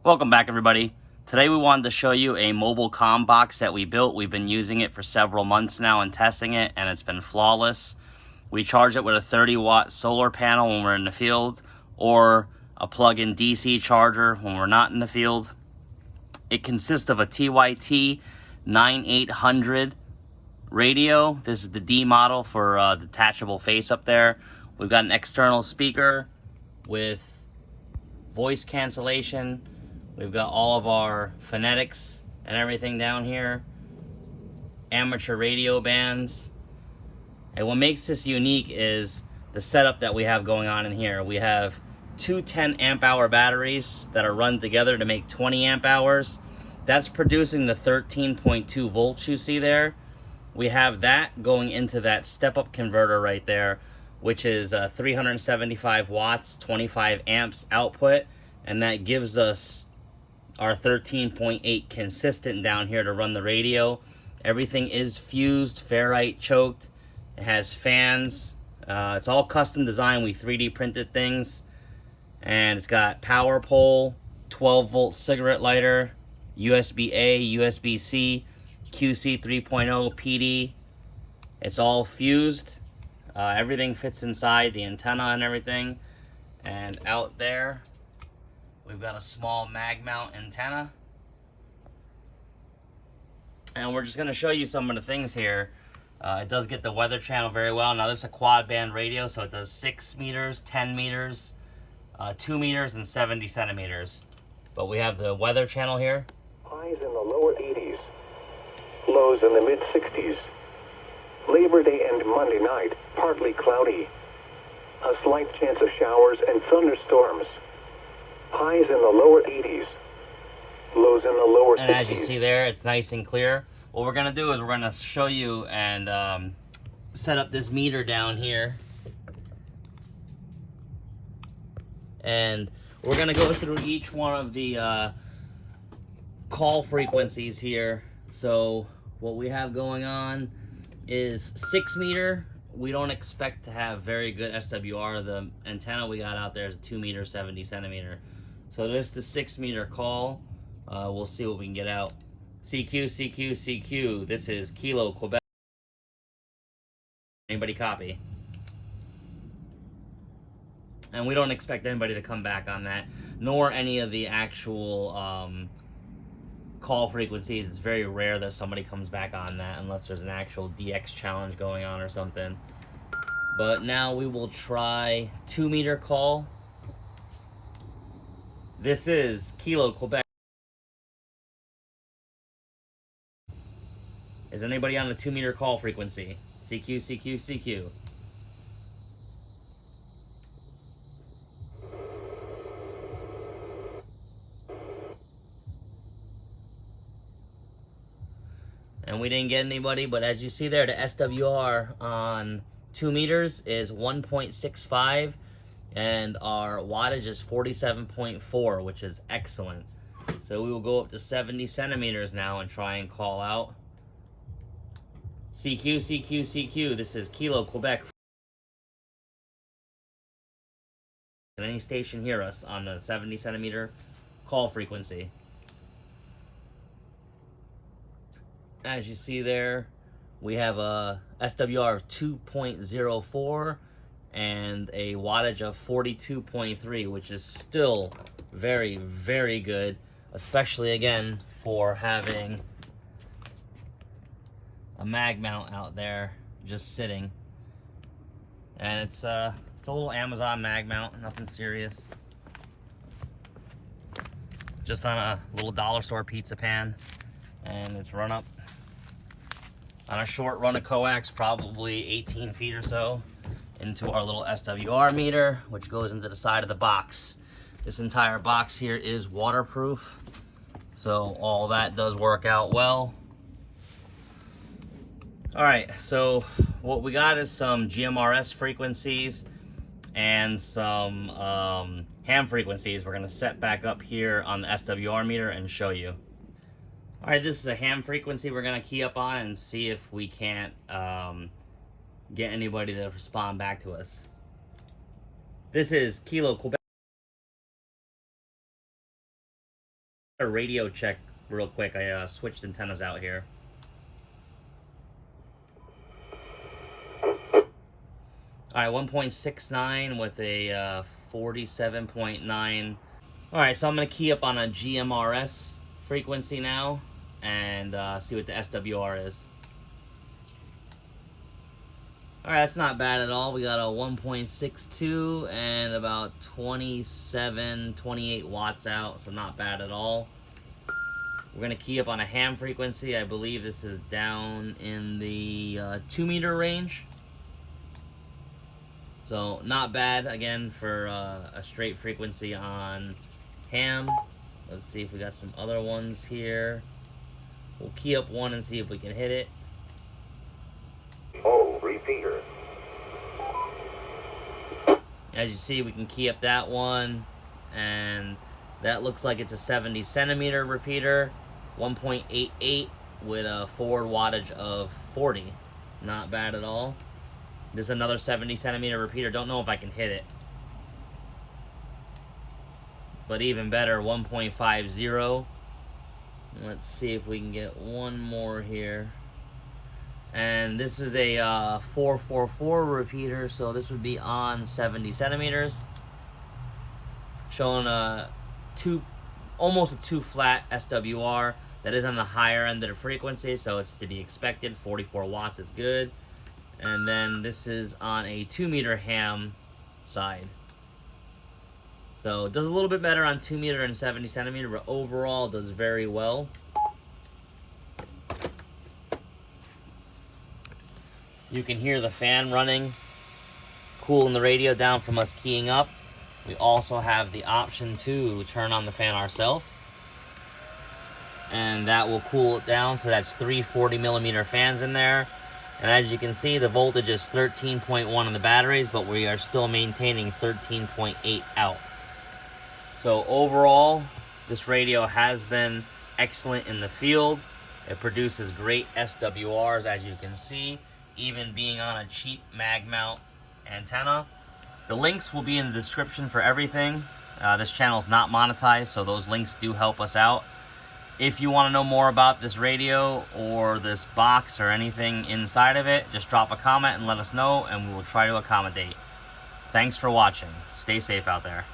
Welcome back, everybody. Today we wanted to show you a mobile comm box that we built. We've been using it for several months now and testing it, and it's been flawless. We charge it with a 30-watt solar panel when we're in the field, or a plug-in DC charger when we're not in the field. It consists of a TYT 9800 radio. This is the D model for detachable face up there. We've got an external speaker with voice cancellation. We've got all of our phonetics and everything down here. Amateur radio bands. And what makes this unique is the setup that we have going on in here. We have two 10 amp hour batteries that are run together to make 20 amp hours. That's producing the 13.2 volts you see there. We have that going into that step-up converter right there, which is 375 watts, 25 amps output, and that gives us our 13.8 consistent down here to run the radio. Everything is fused, ferrite choked. It has fans. It's all custom designed. We 3D printed things. And it's got power pole, 12 volt cigarette lighter, USB-A, USB-C, QC 3.0 PD. It's all fused. Everything fits inside the antenna and everything. And out there, we've got a small mag mount antenna. And we're just going to show you some of the things here. It does get the weather channel very well. Now this is a quad band radio, so it does 6 meters, 10 meters, 2 meters, and 70 centimeters. But we have the weather channel here. Highs in the lower 80s, lows in the mid 60s. Labor Day and Monday night, partly cloudy. A slight chance of showers and thunderstorms. Highs in the lower 80s, lows in the lower 60s. And as you see there, it's nice and clear. What we're going to do is we're going to show you and set up this meter down here. And we're going to go through each one of the call frequencies here. So what we have going on is 6 meter. We don't expect to have very good SWR. The antenna we got out there is a 2 meter, 70 centimeter. So this is the 6 meter call. We'll see what we can get out. CQ, CQ, CQ. This is Kilo, Quebec. Anybody copy? And we don't expect anybody to come back on that, nor any of the actual call frequencies. It's very rare that somebody comes back on that unless there's an actual DX challenge going on or something. But now we will try 2 meter call. This is Kilo, Quebec. Is anybody on the 2 meter call frequency? CQ, CQ, CQ. And we didn't get anybody, but as you see there, the SWR on 2 meters is 1.65, and our wattage is 47.4, which is excellent. So we will go up to 70 centimeters now and try and call out. CQ, CQ, CQ. This is Kilo, Quebec. Can any station hear us on the 70 centimeter call frequency? As you see there, we have a SWR of 2.04 and a wattage of 42.3, which is still very, very good, especially again for having a mag mount out there just sitting. And it's a little Amazon mag mount, nothing serious. Just on a little dollar store pizza pan, and it's run up on a short run of coax, probably 18 feet or so, into our little SWR meter, which goes into the side of the box. This entire box here is waterproof, so all that does work out well. All right, so what we got is some GMRS frequencies and some ham frequencies. We're gonna set back up here on the SWR meter and show you. All right, this is a ham frequency we're gonna key up on and see if we can't get anybody to respond back to us. This is Kilo, Quebec. A radio check real quick. I switched antennas out here. Alright, 1.69 with a 47.9. Alright, so I'm going to key up on a GMRS frequency now and see what the SWR is. Alright, that's not bad at all. We got a 1.62 and about 27, 28 watts out, so not bad at all. We're going to key up on a ham frequency. I believe this is down in the 2 meter range. So not bad, again, for a straight frequency on ham. Let's see if we got some other ones here. We'll key up one and see if we can hit it. Oh, repeater. As you see, we can key up that one, and that looks like it's a 70 centimeter repeater, 1.88 with a forward wattage of 40. Not bad at all. This is another 70 centimeter repeater. Don't know if I can hit it, but even better, 1.50. Let's see if we can get one more here. And this is a 444 repeater, so this would be on 70 centimeters. Showing almost a 2 flat SWR. That is on the higher end of the frequency, so it's to be expected. 44 watts is good. And then this is on a 2 meter ham side. So it does a little bit better on 2 meter and 70 centimeter, but overall does very well. You can hear the fan running, cooling the radio down from us keying up. We also have the option to turn on the fan ourselves, and that will cool it down. So that's 3 40 millimeter fans in there. And as you can see, the voltage is 13.1 on the batteries, but we are still maintaining 13.8 out. So overall, this radio has been excellent in the field. It produces great SWRs, as you can see, even being on a cheap mag mount antenna. The links will be in the description for everything. This channel is not monetized, so those links do help us out. If you want to know more about this radio or this box or anything inside of it, just drop a comment and let us know, and we will try to accommodate. Thanks for watching. Stay safe out there.